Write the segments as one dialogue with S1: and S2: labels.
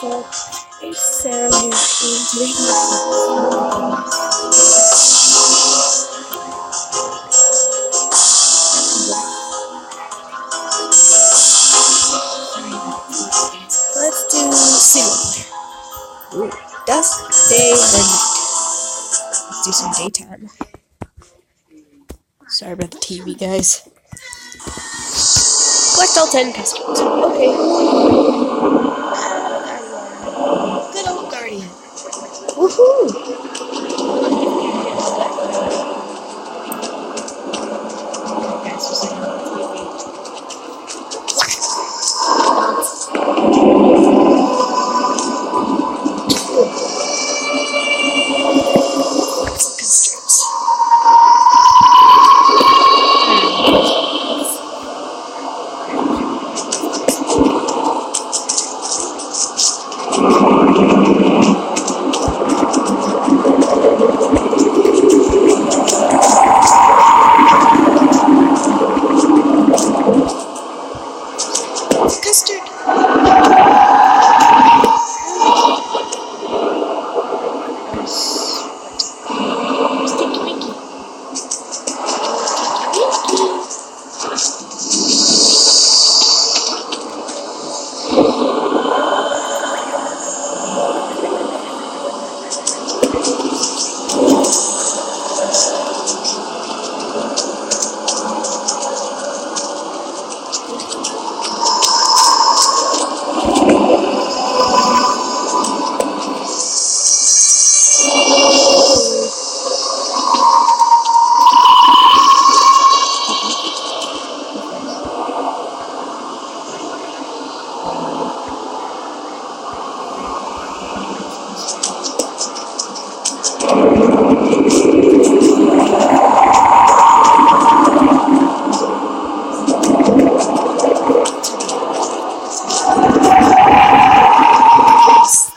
S1: for a ceremony into the Let's do single player. Ooh, dusk, day, or night. Let's do some daytime. Sorry about the TV, guys. Collect all 10 customers. Okay. Good old Guardian. Woohoo!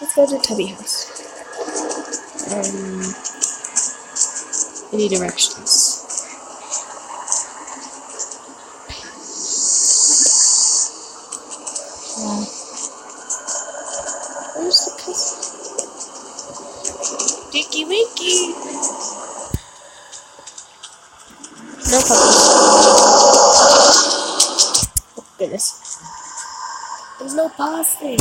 S1: Let's go to Tubby House. Any directions? Where's the cousin? Dinky Winky! No puppies. Oh, goodness. There's no pause thing.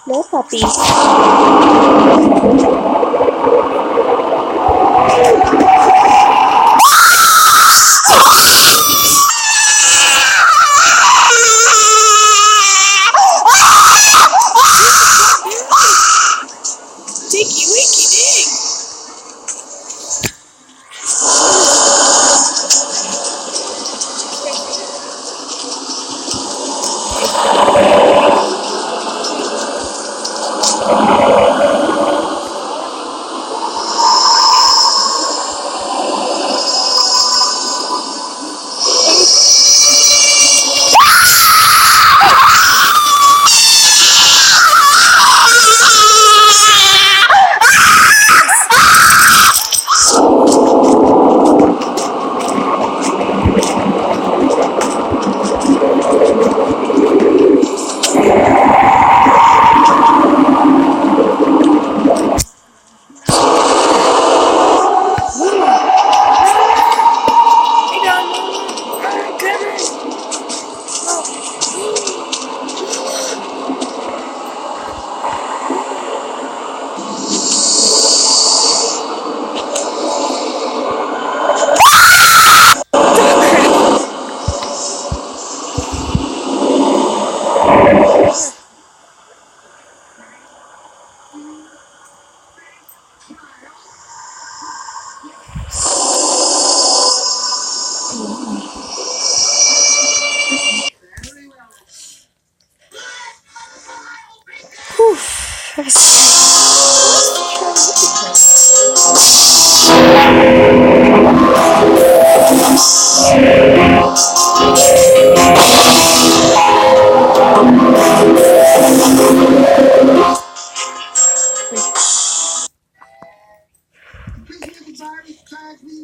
S1: No puppies.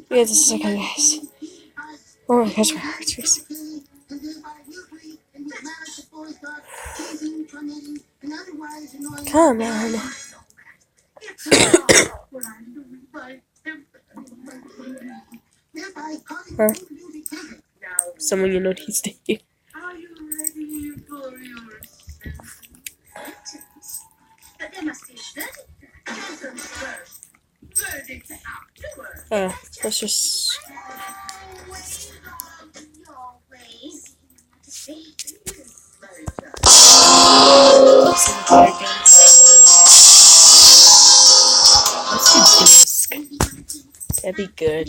S1: Yeah, this is okay, guys. Oh my gosh, my heart's racing. Come on. Huh? Someone you know needs to hear. Let's just. Let's do disc. That'd be good.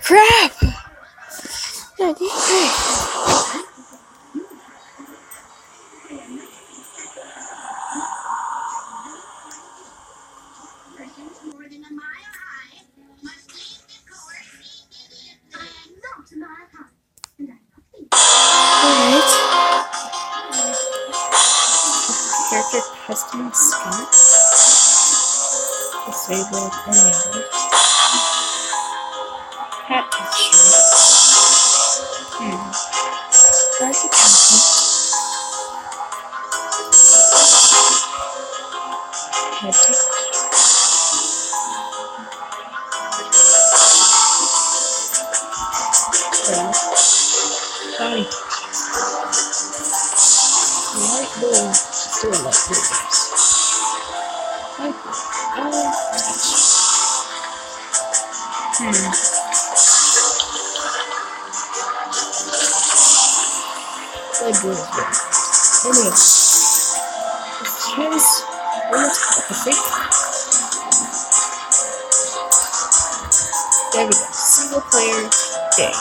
S1: Crap! No, Alright. Character custom skin. Disabled enabled. Hat texture. Dark attachment. Head texture. Body texture. Light blue. Still light blue. Light blue. Light blue is good. Anyway. Let's choose one of the thing. There we go. Single player day.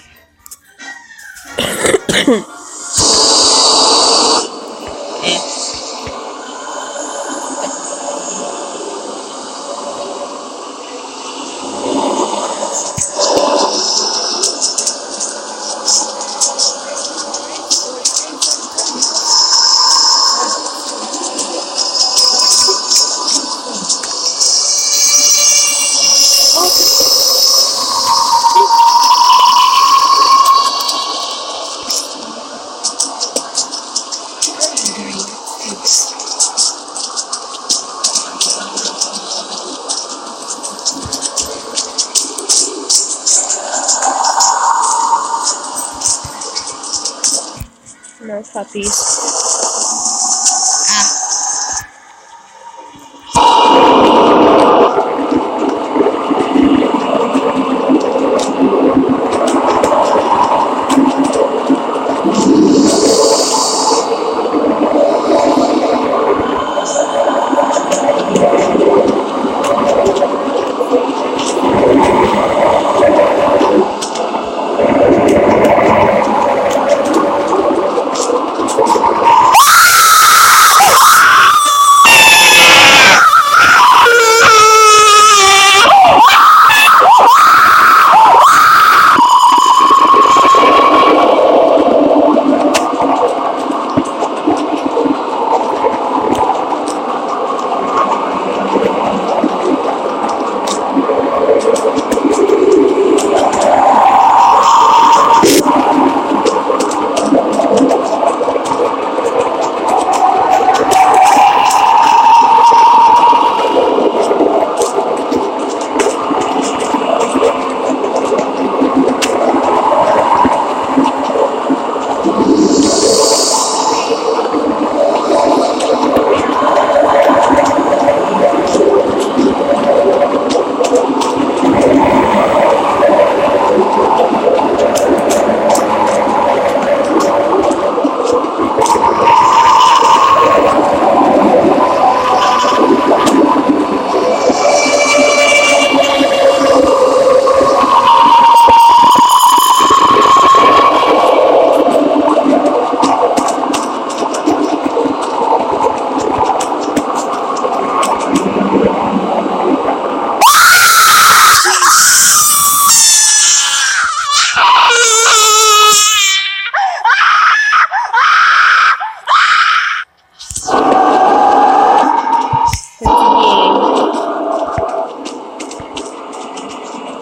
S1: No puppies.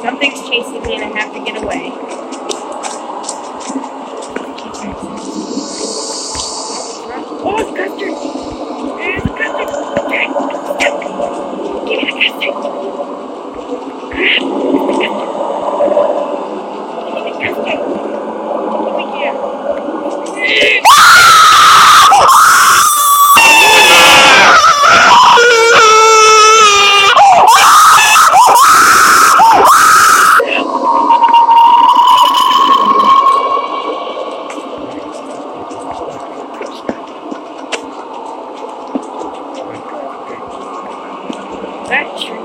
S1: Something's chasing me and I have to get away. Oh, it's custard! There's a custard! Give me the custard! Crap! Give me the custard! Give me here! That tree.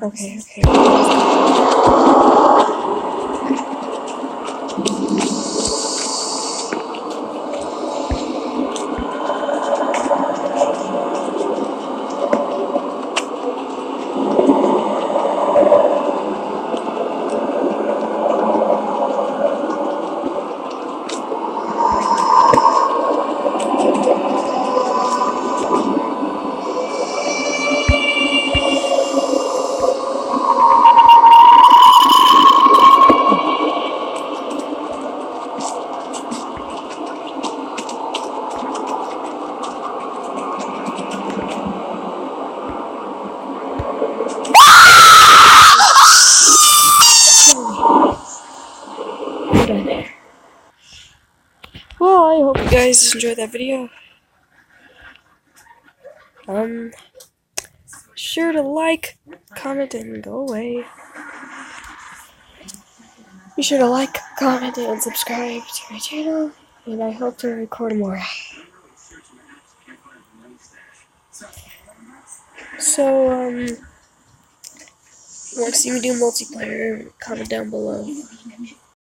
S1: Okay. Well, I hope you guys enjoyed that video. Sure to like, comment, and go away. Be sure to like, comment, and subscribe to my channel, and I hope to record more. So, want to see me do multiplayer? Comment down below.